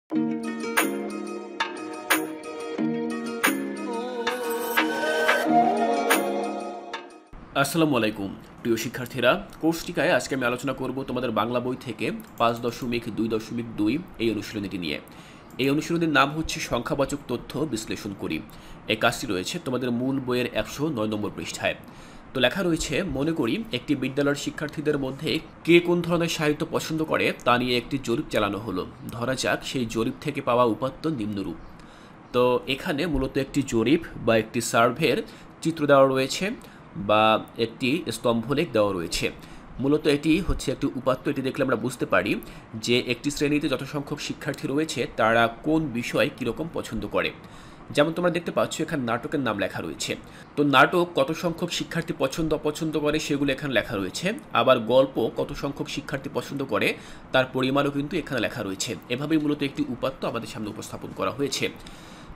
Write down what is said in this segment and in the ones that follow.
আসসালামু আলাইকুম প্রিয় শিক্ষার্থীরা। কোর্সটিকায় আজকে আমি আলোচনা করব তোমাদের বাংলা বই থেকে ৫.২.২ এই অনুশীলনীটি নিয়ে। এই অনুশীলনীর নাম হচ্ছে সংখ্যাবাচক তথ্য বিশ্লেষণ করি। এই কাজটি রয়েছে তোমাদের মূল বইয়ের ১০৯ নম্বর পৃষ্ঠায়। তো লেখা রয়েছে, মনে করি একটি বিদ্যালয়ের শিক্ষার্থীদের মধ্যে কে কোন ধরনের সাহিত্য পছন্দ করে তা নিয়ে একটি জরিপ চালানো হলো। ধরা যাক সেই জরিপ থেকে পাওয়া উপাত্ত নিম্নরূপ। তো এখানে মূলত একটি জরিপ বা একটি সার্ভের চিত্র দেওয়া রয়েছে বা একটি স্তম্ভলেখ দেওয়া রয়েছে। মূলত এটি হচ্ছে একটি উপাত্ত। এটি দেখলে আমরা বুঝতে পারি যে একটি শ্রেণীতে যত সংখ্যক শিক্ষার্থী রয়েছে তারা কোন বিষয় কীরকম পছন্দ করে। যেমন তোমরা দেখতে পাচ্ছ এখানে নাটকের নাম লেখা রয়েছে। তো নাটক কত সংখ্যক শিক্ষার্থী পছন্দ অপছন্দ করে সেগুলো এখানে লেখা রয়েছে। আবার গল্প কত সংখ্যক শিক্ষার্থী পছন্দ করে তার পরিমাণও কিন্তু এখানে লেখা রয়েছে। এভাবেই মূলত একটি উপাত্ত আমাদের সামনে উপস্থাপন করা হয়েছে।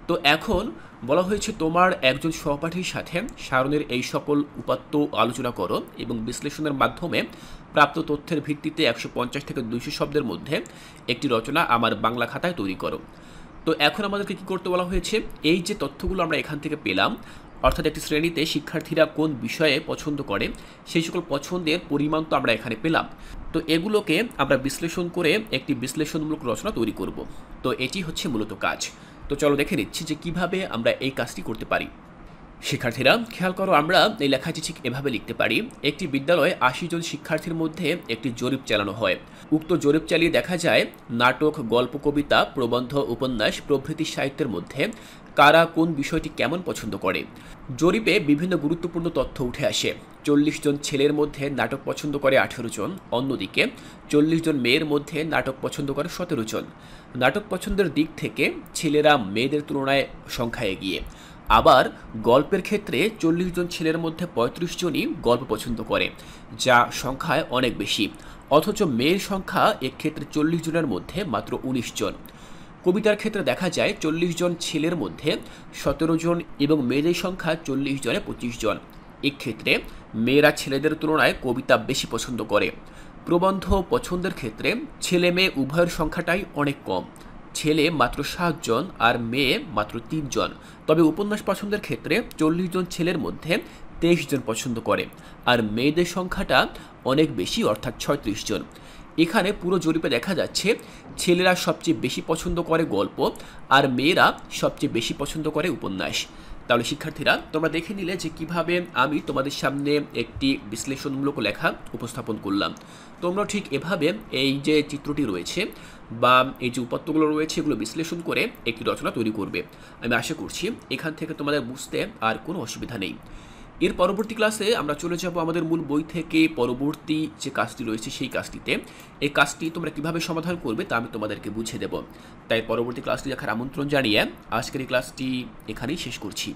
তো এখন বলা হয়েছে তোমার একজন সহপাঠীর সাথে সারণের এই সকল উপাত্ত আলোচনা করো এবং বিশ্লেষণের মাধ্যমে প্রাপ্ত তথ্যের ভিত্তিতে ১৫০ থেকে ২০০ শব্দের মধ্যে একটি রচনা আমার বাংলা খাতায় তৈরি করো। তো এখন আমাদেরকে কী করতে বলা হয়েছে, এই যে তথ্যগুলো আমরা এখান থেকে পেলাম, অর্থাৎ একটি শ্রেণীতে শিক্ষার্থীরা কোন বিষয়ে পছন্দ করে সেই সকল পছন্দের পরিমাণ তো আমরা এখানে পেলাম। তো এগুলোকে আমরা বিশ্লেষণ করে একটি বিশ্লেষণমূলক রচনা তৈরি করব। তো এটি হচ্ছে মূলত কাজ। তো চলো দেখে নিচ্ছি যে কিভাবে আমরা এই কাজটি করতে পারি। শিক্ষার্থীরা খেয়াল করো, আমরা এই লেখাটি ঠিক এভাবে লিখতে পারি। একটি বিদ্যালয়ে ৮০ জন শিক্ষার্থীর মধ্যে একটি জরিপ চালানো হয়। উক্ত জরিপ চালিয়ে দেখা যায় নাটক, গল্প, কবিতা, প্রবন্ধ, উপন্যাস প্রভৃতি সাহিত্যের মধ্যে কারা কোন বিষয়টি কেমন পছন্দ করে। জরিপে বিভিন্ন গুরুত্বপূর্ণ তথ্য উঠে আসে। ৪০ জন ছেলের মধ্যে নাটক পছন্দ করে ১৮ জন, অন্যদিকে ৪০ জন মেয়ের মধ্যে নাটক পছন্দ করে ১৭ জন। নাটক পছন্দের দিক থেকে ছেলেরা মেয়েদের তুলনায় সংখ্যায় এগিয়ে। আবার গল্পের ক্ষেত্রে ৪০ জন ছেলের মধ্যে ৩৫ জনই গল্প পছন্দ করে, যা সংখ্যায় অনেক বেশি। অথচ মেয়ের সংখ্যা এক্ষেত্রে ৪০ জনের মধ্যে মাত্র ১৯ জন। কবিতার ক্ষেত্রে দেখা যায় ৪০ জন ছেলের মধ্যে ১৭ জন এবং মেয়েদের সংখ্যা ৪০ জনে ২৫ জন। এক্ষেত্রে মেয়েরা ছেলেদের তুলনায় কবিতা বেশি পছন্দ করে। প্রবন্ধ পছন্দের ক্ষেত্রে ছেলে মেয়ে উভয়ের সংখ্যাটাই অনেক কম, ছেলে মাত্র ৭ জন আর মেয়ে মাত্র ৩ জন। তবে উপন্যাস পছন্দের ক্ষেত্রে ৪০ জন ছেলের মধ্যে ২৩ জন পছন্দ করে আর মেয়েদের সংখ্যাটা অনেক বেশি, অর্থাৎ ৩৬ জন। এখানে পুরো জরিপে দেখা যাচ্ছে ছেলেরা সবচেয়ে বেশি পছন্দ করে গল্প আর মেয়েরা সবচেয়ে বেশি পছন্দ করে উপন্যাস। তাহলে শিক্ষার্থীরা তোমরা দেখে নিলে যে কিভাবে আমি তোমাদের সামনে একটি বিশ্লেষণমূলক লেখা উপস্থাপন করলাম। তোমরা ঠিক এভাবে এই যে চিত্রটি রয়েছে বা এই যে উপাত্তগুলো রয়েছে এগুলো বিশ্লেষণ করে একটি রচনা তৈরি করবে। আমি আশা করছি এখান থেকে তোমাদের বুঝতে আর কোনো অসুবিধা নেই। এর পরবর্তী ক্লাসে আমরা চলে যাব আমাদের মূল বই থেকে পরবর্তী যে কাজটি রয়েছে সেই কাজটিতে। এই কাজটি তোমরা কিভাবে সমাধান করবে তা আমি তোমাদেরকে বুঝিয়ে দেব। তাই পরবর্তী ক্লাসটি দেখার আমন্ত্রণ জানিয়ে আজকের এই ক্লাসটি এখানেই শেষ করছি।